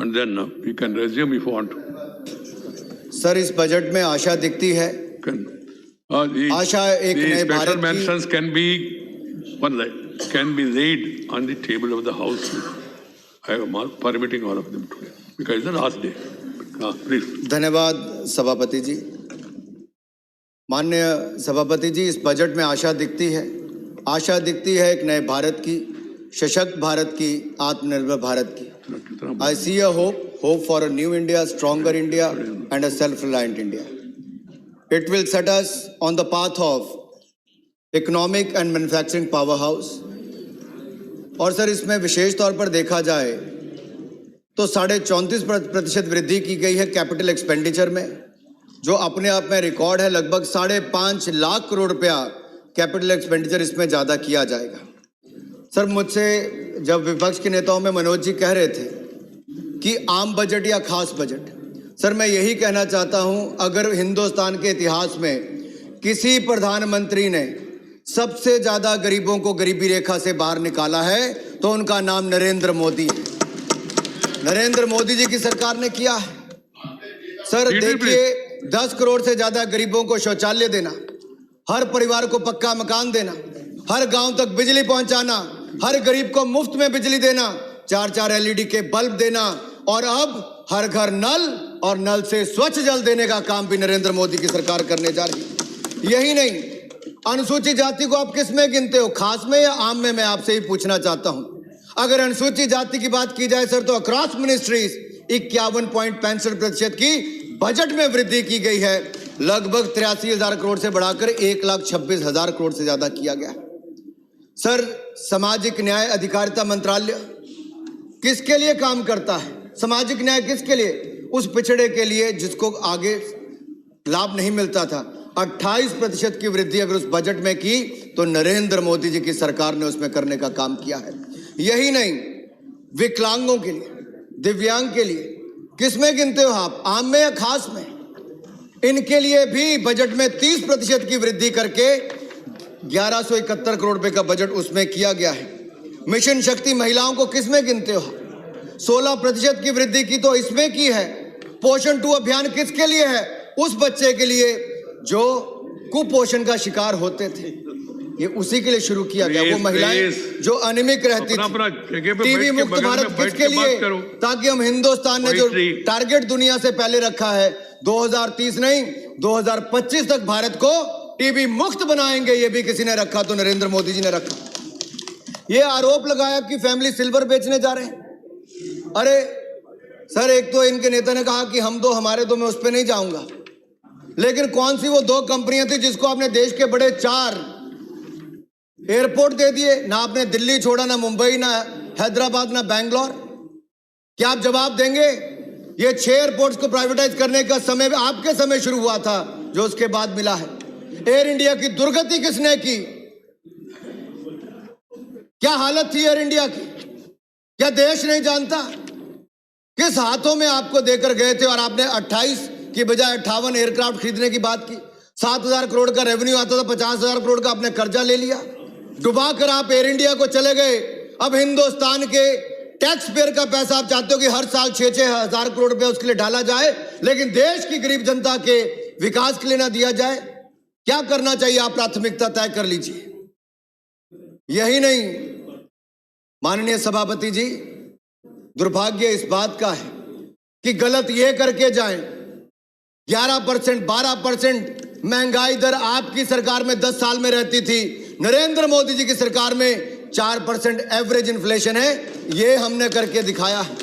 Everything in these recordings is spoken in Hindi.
and then we can resume if you want. Sir, इस बजट में आशा दिखती है। आशा एक नए भारत special की mentions can be laid on the table of the House. I am permitting all of them today because it's the last day. Please. धन्यवाद सभापति जी। माननीय सभापति जी, इस बजट में आशा दिखती है। आशा दिखती है एक नए भारत की, सशक्त भारत की, आत्मनिर्भर भारत की। I see a hope for a new India, stronger India and a self-reliant India. It will set us on the path of economic and manufacturing powerhouse. और सर, इसमें विशेष तौर पर देखा जाए तो 34.5% वृद्धि की गई है कैपिटल एक्सपेंडिचर में, जो अपने आप में रिकॉर्ड है। लगभग 5.5 लाख करोड़ रुपया कैपिटल एक्सपेंडिचर इसमें ज़्यादा किया जाएगा। सर, मुझसे जब विपक्ष के नेताओं में मनोज जी कह रहे थे कि आम बजट या खास बजट, सर मैं यही कहना चाहता हूं, अगर हिंदुस्तान के इतिहास में किसी प्रधानमंत्री ने सबसे ज्यादा गरीबों को गरीबी रेखा से बाहर निकाला है तो उनका नाम नरेंद्र मोदी है। नरेंद्र मोदी जी की सरकार ने किया है। सर देखिए, 10 करोड़ से ज्यादा गरीबों को शौचालय देना, हर परिवार को पक्का मकान देना, हर गांव तक बिजली पहुंचाना, हर गरीब को मुफ्त में बिजली देना, 4-4 LED के बल्ब देना, और अब हर घर नल और नल से स्वच्छ जल देने का काम भी नरेंद्र मोदी की सरकार करने जा रही है। यही नहीं, अनुसूचित जाति को आप किस में गिनते हो, खास में या आम में? मैं आपसे ही पूछना चाहता हूं। अगर अनुसूचित जाति की बात की जाए सर, तो अक्रॉस मिनिस्ट्रीज 51.65% की बजट में वृद्धि की गई है। लगभग 83,000 करोड़ से बढ़ाकर 1,26,000 करोड़ से ज्यादा किया गया। सर, सामाजिक न्याय अधिकारिता मंत्रालय किसके लिए काम करता है? सामाजिक न्याय किसके लिए? उस पिछड़े के लिए जिसको आगे लाभ नहीं मिलता था। 28% की वृद्धि अगर उस बजट में की तो नरेंद्र मोदी जी की सरकार ने उसमें करने का काम किया है। यही नहीं, विकलांगों के लिए, दिव्यांग के लिए किसमें गिनते हो आप, आम में या खास में? इनके लिए भी बजट में 30% की वृद्धि करके 1171 करोड़ रुपए का बजट उसमें किया गया है। मिशन शक्ति महिलाओं को किसमें गिनते हो? 16% की वृद्धि की तो इसमें की है। पोषण 2 अभियान किसके लिए है? उस बच्चे के लिए जो कुपोषण का शिकार होते थे, ये उसी के लिए शुरू किया गया। वो महिलाएं जो अनिमिक रहती थी, टीबी मुक्त भारत किसके लिए? ताकि हम हिंदुस्तान ने जो टारगेट दुनिया से पहले रखा है 2030 नहीं 2025 तक भारत को टीबी मुक्त बनाएंगे, ये भी किसी ने रखा तो नरेंद्र मोदी जी ने रखा। ये आरोप लगाया कि फैमिली सिल्वर बेचने जा रहे हैं। अरे सर, एक तो इनके नेता ने कहा कि हम दो हमारे दो, मैं उस पर नहीं जाऊंगा, लेकिन कौन सी वो 2 कंपनियां थी जिसको आपने देश के बड़े 4 एयरपोर्ट दे दिए? ना आपने दिल्ली छोड़ा, ना मुंबई, ना हैदराबाद, ना बैंगलोर। क्या आप जवाब देंगे? ये 6 एयरपोर्ट्स को प्राइवेटाइज करने का समय आपके समय शुरू हुआ था, जो उसके बाद मिला है। एयर इंडिया की दुर्गति किसने की? क्या हालत थी एयर इंडिया की? क्या देश नहीं जानता? किस हाथों में आपको देकर गए थे? और आपने 28 की बजाय 58 एयरक्राफ्ट खरीदने की बात की। 7,000 करोड़ का रेवेन्यू आता था, 50,000 करोड़ का आपने कर्जा ले लिया, डुबा कर आप एयर इंडिया को चले गए। अब हिंदुस्तान के टैक्स पेयर का पैसा आप चाहते हो कि हर साल 6-6 हजार करोड़ रुपया उसके लिए डाला जाए, लेकिन देश की गरीब जनता के विकास के लिए ना दिया जाए। क्या करना चाहिए? आप प्राथमिकता तय कर लीजिए। यही नहीं, माननीय सभापति जी, दुर्भाग्य इस बात का है कि गलत ये करके जाएं, 11%, 12% महंगाई दर आपकी सरकार में 10 साल में रहती थी, नरेंद्र मोदी जी की सरकार में 4% एवरेज इन्फ्लेशन है। ये हमने करके दिखाया है।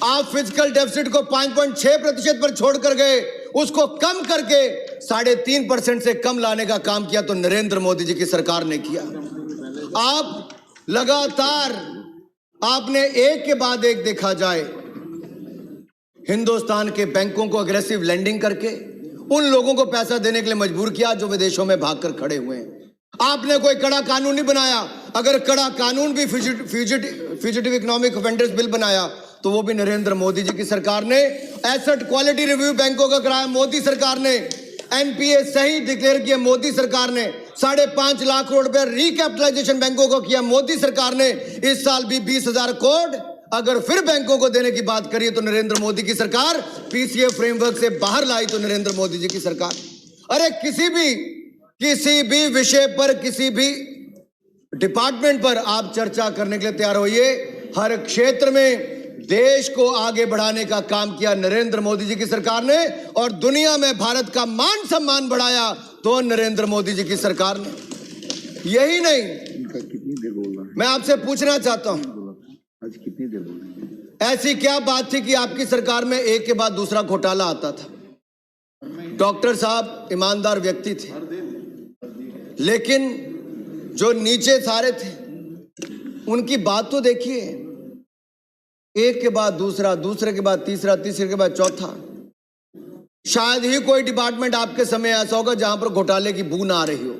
आप फिजिकल डेफिसिट को 5.6% पर छोड़कर गए, उसको कम करके 3.5% से कम लाने का काम किया तो नरेंद्र मोदी जी की सरकार ने किया। आप लगातार आपने एक के बाद एक देखा जाए हिंदुस्तान के बैंकों को अग्रेसिव लेंडिंग करके उन लोगों को पैसा देने के लिए मजबूर किया जो विदेशों में भागकर खड़े हुए हैं। आपने कोई कड़ा कानून नहीं बनाया। अगर कड़ा कानून भी फ्यूजिटिव इकोनॉमिक ऑफेंडर्स बिल बनाया तो वो भी नरेंद्र मोदी जी की सरकार ने। एसेट क्वालिटी रिव्यू बैंकों का कराया मोदी सरकार ने। एनपीए सही डिक्लेयर किया मोदी सरकार ने। 5.5 लाख करोड़ रुपया रिकैपिटलाइजेशन बैंकों को किया मोदी सरकार ने। इस साल भी 20,000 करोड़ अगर फिर बैंकों को देने की बात करिए तो नरेंद्र मोदी की सरकार, पीसीए फ्रेमवर्क से बाहर लाई तो नरेंद्र मोदी जी की सरकार। अरे किसी भी विषय पर, किसी भी डिपार्टमेंट पर आप चर्चा करने के लिए तैयार होइए। हर क्षेत्र में देश को आगे बढ़ाने का काम किया नरेंद्र मोदी जी की सरकार ने, और दुनिया में भारत का मान सम्मान बढ़ाया तो नरेंद्र मोदी जी की सरकार ने। यही नहीं, कितनी देर बोल रहा है? मैं आपसे पूछना चाहता हूं, आज कितनी देर बोल रहे हैं? ऐसी क्या बात थी कि आपकी सरकार में एक के बाद दूसरा घोटाला आता था? डॉक्टर साहब ईमानदार व्यक्ति थे, लेकिन जो नीचे सारे थे उनकी बात तो देखिए, एक के बाद दूसरा, दूसरे के बाद तीसरा, तीसरे के बाद चौथा। शायद ही कोई डिपार्टमेंट आपके समय ऐसा होगा जहां पर घोटाले की बू ना आ रही हो।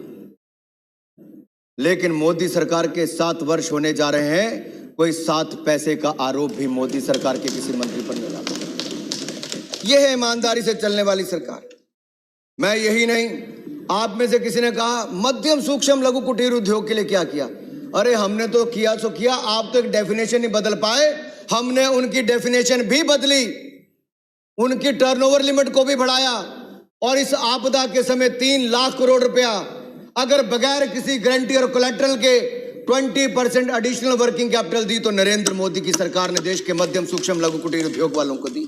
लेकिन मोदी सरकार के 7 वर्ष होने जा रहे हैं, कोई 7 पैसे का आरोप भी मोदी सरकार के किसी मंत्री पर नहीं लगा। यह है ईमानदारी से चलने वाली सरकार। मैं यही नहीं, आप में से किसी ने कहा मध्यम सूक्ष्म लघु कुटीर उद्योग के लिए क्या किया? अरे हमने तो किया सो किया, आप तो एक डेफिनेशन नहीं बदल पाए। हमने उनकी डेफिनेशन भी बदली, उनकी टर्नओवर लिमिट को भी बढ़ाया, और इस आपदा के समय 3 लाख करोड़ रुपया अगर बगैर किसी गारंटी और कोलैटरल के 20% एडिशनल वर्किंग कैपिटल दी तो नरेंद्र मोदी की सरकार ने देश के मध्यम सूक्ष्म लघु कुटीर उद्योग वालों को दी।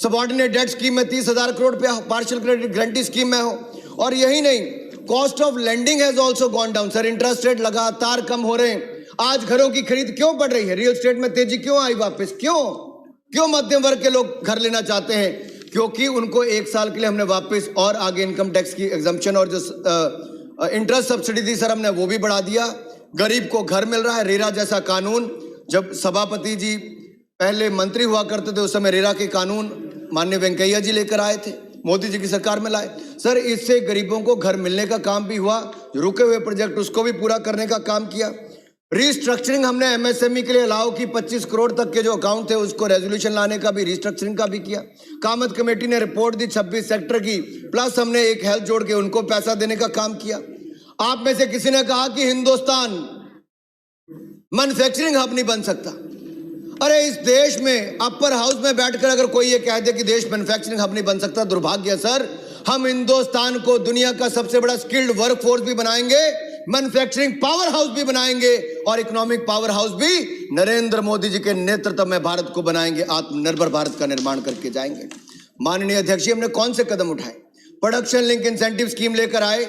सबऑर्डिनेट डेट स्कीम में 30,000 करोड़ रुपया पार्शियल क्रेडिट गारंटी स्कीम में हो। और यही नहीं, cost of lending has also gone down. Sir interest rate लगातार कम हो रहे हैं। आज घरों की खरीद क्यों बढ़ रही है? रियल एस्टेट में तेजी क्यों आई वापस? क्यों मध्यम वर्ग के लोग घर लेना चाहते हैं? क्योंकि उनको 1 साल के लिए हमने वापस और आगे इनकम टैक्स की एग्जम्पशन और जो इंटरेस्ट सब्सिडी थी सर, हमने वो भी बढ़ा दिया। गरीब को घर मिल रहा है। रेरा जैसा कानून, जब सभापति जी पहले मंत्री हुआ करते थे उस समय रेरा के कानून माननीय वेंकैया जी लेकर आए थे, मोदी जी की सरकार में लाए। सर इससे गरीबों को घर मिलने का काम भी हुआ, रुके हुए प्रोजेक्ट उसको भी पूरा करने का काम किया। रिस्ट्रक्चरिंग हमने एमएसएमई के लिए अलाउ की, 25 करोड़ तक के जो अकाउंट थे उसको रेजोल्यूशन लाने का भी, रिस्ट्रक्चरिंग का भी किया। कामत कमेटी ने रिपोर्ट दी 26 सेक्टर की, प्लस हमने एक हेल्थ जोड़ के उनको पैसा देने का काम किया। आप में से किसी ने कहा कि हिंदुस्तान मैन्युफैक्चरिंग हब नहीं बन सकता। अरे इस देश में अपर हाउस में बैठकर अगर कोई ये कह दे कि देश मैन्युफैक्चरिंग हब नहीं बन सकता, दुर्भाग्य सर। हम हिंदुस्तान को दुनिया का सबसे बड़ा स्किल्ड वर्कफोर्स भी बनाएंगे, मैन्युफैक्चरिंग पावर हाउस भी बनाएंगे, और इकोनॉमिक पावर हाउस भी नरेंद्र मोदी जी के नेतृत्व में भारत को बनाएंगे। आत्मनिर्भर भारत का निर्माण करके जाएंगे। माननीय अध्यक्ष जी, हमने कौन से कदम उठाए? प्रोडक्शन लिंक इंसेंटिव स्कीम लेकर आए।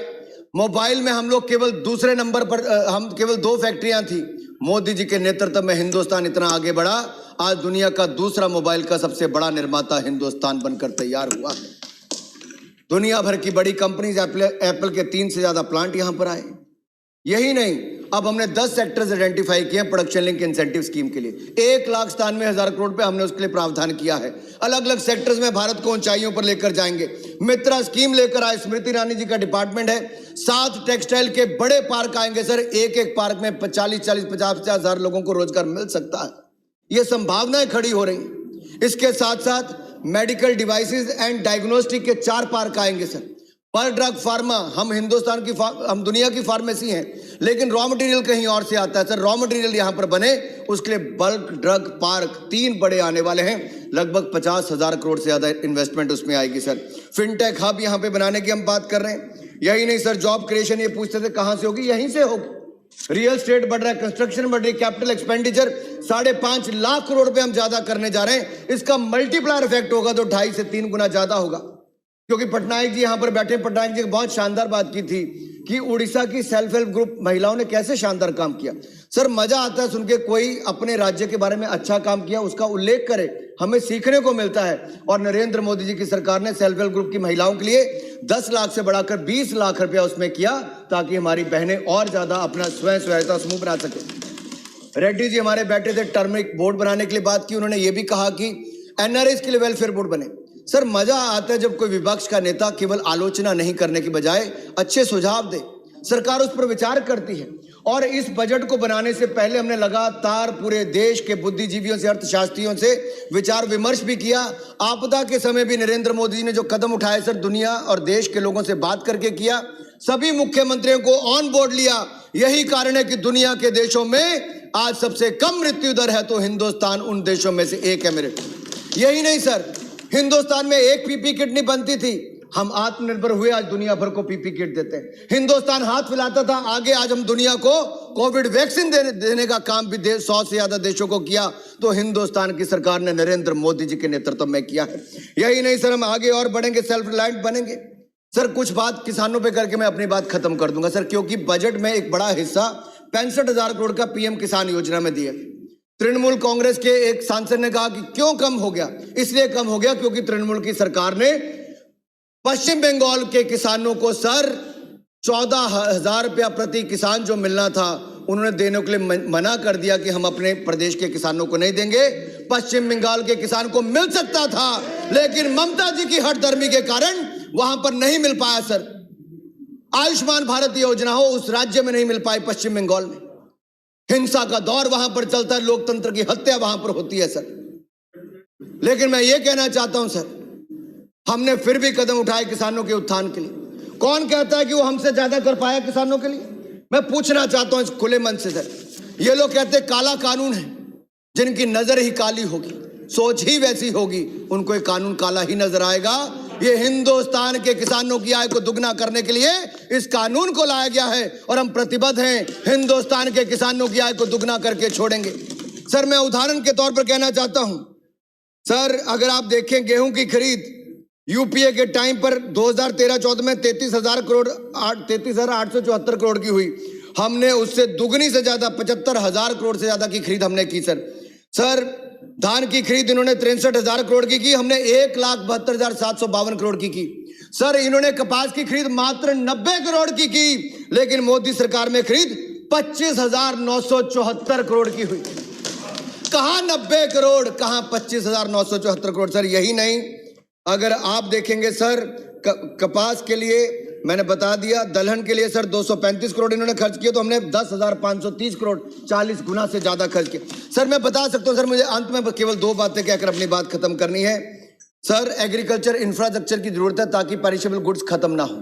मोबाइल में हम लोग केवल दूसरे नंबर पर, हम केवल 2 फैक्ट्रियां थी। मोदी जी के नेतृत्व में हिंदुस्तान इतना आगे बढ़ा, आज दुनिया का दूसरा मोबाइल का सबसे बड़ा निर्माता हिंदुस्तान बनकर तैयार हुआ है। दुनिया भर की बड़ी कंपनीज, एप्पल के 3 से ज्यादा प्लांट यहां पर आए। यही नहीं, अब हमने 10 सेक्टर्स आइडेंटिफाई किए हैं प्रोडक्शन लिंक इंसेंटिव स्कीम के लिए। 1,97,000 करोड़ रुपए हमने उसके लिए प्रावधान किया है। अलग अलग सेक्टर्स में भारत को ऊंचाइयों पर लेकर जाएंगे। मित्रा स्कीम लेकर आए, स्मृति ईरानी जी का डिपार्टमेंट है। 7 टेक्सटाइल के बड़े पार्क आएंगे सर, एक पार्क में 40-50 हजार लोगों को रोजगार मिल सकता है। ये संभावनाएं खड़ी हो रही। इसके साथ साथ मेडिकल डिवाइसेस एंड डायग्नोस्टिक के 4 पार्क आएंगे सर। पर ड्रग फार्मा, हम हिंदुस्तान की हम दुनिया की फार्मेसी हैं, लेकिन रॉ मटेरियल कहीं और से आता है सर। रॉ मटेरियल यहां पर बने, उसके लिए बल्क ड्रग पार्क 3 बड़े आने वाले हैं। लगभग 50,000 करोड़ से ज्यादा इन्वेस्टमेंट उसमें आएगी सर। फिनटेक हब यहां पे बनाने की हम बात कर रहे हैं। यही नहीं सर, जॉब क्रिएशन ये पूछते थे कहां से होगी, यहीं से होगी। रियल एस्टेट बढ़ रहा है, कंस्ट्रक्शन बढ़ रही है, कैपिटल एक्सपेंडिचर 5.5 लाख करोड़ रुपए हम ज्यादा करने जा रहे हैं। इसका मल्टीप्लायर इफेक्ट होगा तो 2.5 से 3 गुना ज्यादा होगा। क्योंकि पटनायक जी यहां पर बैठे, पटनायक जी बहुत शानदार बात की थी कि उड़ीसा की सेल्फ हेल्प ग्रुप महिलाओं ने कैसे शानदार काम किया। सर मजा आता है सुन के, कोई अपने राज्य के बारे में अच्छा काम किया उसका उल्लेख करे, हमें सीखने को मिलता है। और नरेंद्र मोदी जी की सरकार ने सेल्फ हेल्प ग्रुप की महिलाओं के लिए 10 लाख से बढ़ाकर 20 लाख रुपया उसमें किया, ताकि हमारी बहनें और ज्यादा अपना स्वयं सहायता समूह बना सके। रेड्डी जी हमारे बैठे थे, टर्मरिक बोर्ड बनाने के लिए बात की। उन्होंने ये भी कहा कि एनआरआईज के लिए वेलफेयर बोर्ड बने। सर मजा आता है जब कोई विपक्ष का नेता केवल आलोचना नहीं करने की बजाय अच्छे सुझाव दे, सरकार उस पर विचार करती है। और इस बजट को बनाने से पहले हमने लगातार पूरे देश के बुद्धिजीवियों से, अर्थशास्त्रियों से विचार विमर्श भी किया। आपदा के समय भी नरेंद्र मोदी जी ने जो कदम उठाए सर, दुनिया और देश के लोगों से बात करके किया। सभी मुख्यमंत्रियों को ऑन बोर्ड लिया। यही कारण है कि दुनिया के देशों में आज सबसे कम मृत्यु दर है तो हिंदुस्तान उन देशों में से एक है मेरे। यही नहीं सर, हिंदुस्तान में एक पीपी किट नहीं बनती थी, हम आत्मनिर्भर हुए, आज दुनिया भर को पीपी किट देते हैं। हिंदुस्तान हाथ फैलाता था आगे, आज हम दुनिया को कोविड वैक्सीन देने का काम भी 100 से ज्यादा देशों को किया तो हिंदुस्तान की सरकार ने नरेंद्र मोदी जी के नेतृत्व में किया है। यही नहीं सर, हम आगे और बढ़ेंगे, सेल्फ रिलायंट बनेंगे। सर कुछ बात किसानों पे करके मैं अपनी बात खत्म कर दूंगा सर, क्योंकि बजट में एक बड़ा हिस्सा 65,000 करोड़ का पीएम किसान योजना में दिया। तृणमूल कांग्रेस के एक सांसद ने कहा कि क्यों कम हो गया, इसलिए कम हो गया क्योंकि तृणमूल की सरकार ने पश्चिम बंगाल के किसानों को सर 14,000 रुपया प्रति किसान जो मिलना था उन्होंने देने के लिए मना कर दिया कि हम अपने प्रदेश के किसानों को नहीं देंगे। पश्चिम बंगाल के किसान को मिल सकता था, लेकिन ममता जी की हठधर्मी के कारण वहां पर नहीं मिल पाया सर। आयुष्मान भारत योजना हो उस राज्य में नहीं मिल पाई, पश्चिम बंगाल में हिंसा का दौर वहां पर चलता है, लोकतंत्र की हत्या वहां पर होती है सर। लेकिन मैं ये कहना चाहता हूं सर, हमने फिर भी कदम उठाए किसानों के उत्थान के लिए। कौन कहता है कि वो हमसे ज्यादा कर पाया किसानों के लिए? मैं पूछना चाहता हूं इस खुले मन से सर, ये लोग कहते हैं काला कानून है, जिनकी नजर ही काली होगी, सोच ही वैसी होगी, उनको ये कानून काला ही नजर आएगा। ये हिंदुस्तान के किसानों की आय को दुगना करने के लिए इस कानून को लाया गया है और हम प्रतिबद्ध हैं, हिंदुस्तान के किसानों की आय को दुगना करके छोड़ेंगे। सर मैं उदाहरण के तौर पर कहना चाहता हूं सर, अगर आप देखें गेहूं की खरीद यूपीए के टाइम पर 2013-14 में 33,874 करोड़ की हुई, हमने उससे दुगनी से ज्यादा 75,000 करोड़ से ज्यादा की खरीद हमने की सर। धान की खरीद इन्होंने 63,000 करोड़ की, हमने 1,72,752 करोड़ की सर। इन्होंने कपास की खरीद मात्र 90 करोड़ की, लेकिन मोदी सरकार में खरीद 25,974 करोड़ की हुई। कहां 90 करोड़, कहां 25,974 करोड़ सर। यही नहीं, अगर आप देखेंगे सर कपास के लिए मैंने बता दिया, दलहन के लिए सर 235 करोड़ इन्होंने खर्च किए, तो हमने 10,530 करोड़ 40 गुना से ज्यादा खर्च किए सर। मैं बता सकता हूं सर, मुझे अंत में केवल 2 बातें कहकर अपनी बात खत्म करनी है सर। एग्रीकल्चर इंफ्रास्ट्रक्चर की जरूरत है ताकि पेरिशेबल गुड्स खत्म ना हो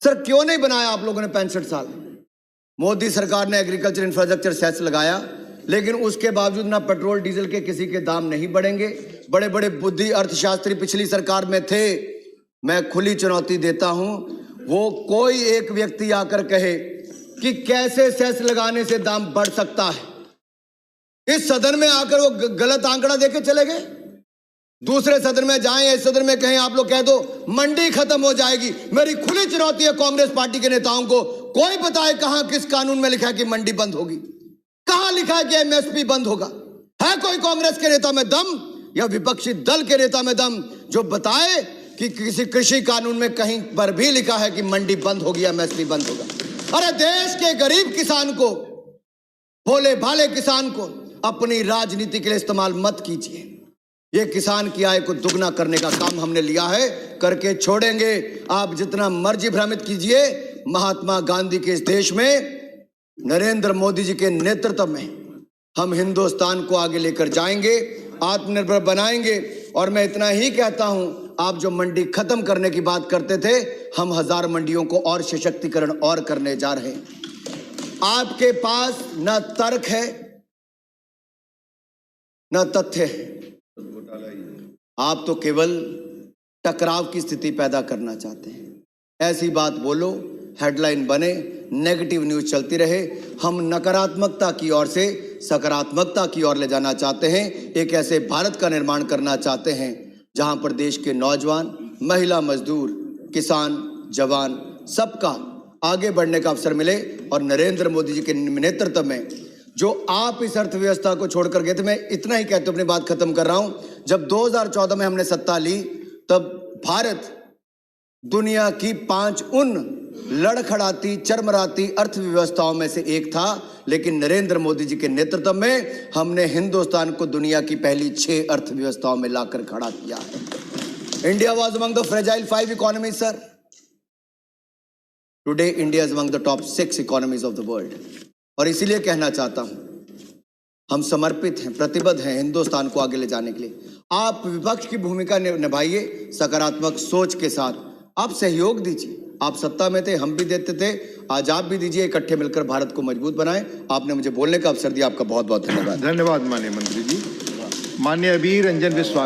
सर। क्यों नहीं बनाया आप लोगों ने 65 साल? मोदी सरकार ने एग्रीकल्चर इंफ्रास्ट्रक्चर सेस लगाया, लेकिन उसके बावजूद ना पेट्रोल डीजल के किसी के दाम नहीं बढ़ेंगे। बड़े बड़े बुद्धि अर्थशास्त्री पिछली सरकार में थे, मैं खुली चुनौती देता हूं, वो कोई एक व्यक्ति आकर कहे कि कैसे सेस लगाने से दाम बढ़ सकता है। इस सदन में आकर वो गलत आंकड़ा देके चले गए। दूसरे सदन में जाएं, इस सदन में कहें, आप लोग कह दो मंडी खत्म हो जाएगी। मेरी खुली चुनौती है कांग्रेस पार्टी के नेताओं को, कोई बताए कहां किस कानून में लिखा है कि मंडी बंद होगी? कहां लिखा है कि एमएसपी बंद होगा? है कोई कांग्रेस के नेता में दम या विपक्षी दल के नेता में दम जो बताए कि किसी कृषि कानून में कहीं पर भी लिखा है कि मंडी बंद होगी, एमएसपी बंद होगा? अरे देश के गरीब किसान को, भोले भाले किसान को अपनी राजनीति के लिए इस्तेमाल मत कीजिए। ये किसान की आय को दुगना करने का काम हमने लिया है, करके छोड़ेंगे। आप जितना मर्जी भ्रमित कीजिए, महात्मा गांधी के इस देश में नरेंद्र मोदी जी के नेतृत्व में हम हिंदुस्तान को आगे लेकर जाएंगे, आत्मनिर्भर बनाएंगे। और मैं इतना ही कहता हूं, आप जो मंडी खत्म करने की बात करते थे, हम 1000 मंडियों को और सशक्तिकरण और करने जा रहे हैं। आपके पास न तर्क है न तथ्य है, आप तो केवल टकराव की स्थिति पैदा करना चाहते हैं। ऐसी बात बोलो, हेडलाइन बने, नेगेटिव न्यूज चलती रहे। हम नकारात्मकता की ओर से सकारात्मकता की ओर ले जाना चाहते हैं। एक ऐसे भारत का निर्माण करना चाहते हैं जहां पर देश के नौजवान, महिला, मजदूर, किसान, जवान सबका आगे बढ़ने का अवसर मिले। और नरेंद्र मोदी जी के नेतृत्व में जो आप इस अर्थव्यवस्था को छोड़कर गए थे, मैं इतना ही कहते अपनी बात खत्म कर रहा हूं। जब 2014 में हमने सत्ता ली, तब भारत दुनिया की 5 उन लड़खड़ाती, चरमराती अर्थव्यवस्थाओं में से एक था, लेकिन नरेंद्र मोदी जी के नेतृत्व में हमने हिंदुस्तान को दुनिया की पहली 6 अर्थव्यवस्थाओं में लाकर खड़ा किया है। India was among the fragile 5 economies sir. Today India is among the top 6 economies of the world. और इसीलिए कहना चाहता हूं, हम समर्पित हैं, प्रतिबद्ध हैं हिंदुस्तान को आगे ले जाने के लिए। आप विपक्ष की भूमिका निभाइए, सकारात्मक सोच के साथ आप सहयोग दीजिए। आप सत्ता में थे, हम भी देते थे, आज आप भी दीजिए, इकट्ठे मिलकर भारत को मजबूत बनाएं। आपने मुझे बोलने का अवसर दिया, आपका बहुत बहुत धन्यवाद। धन्यवाद माननीय मंत्री जी। माननीय अबीर रंजन विश्वास।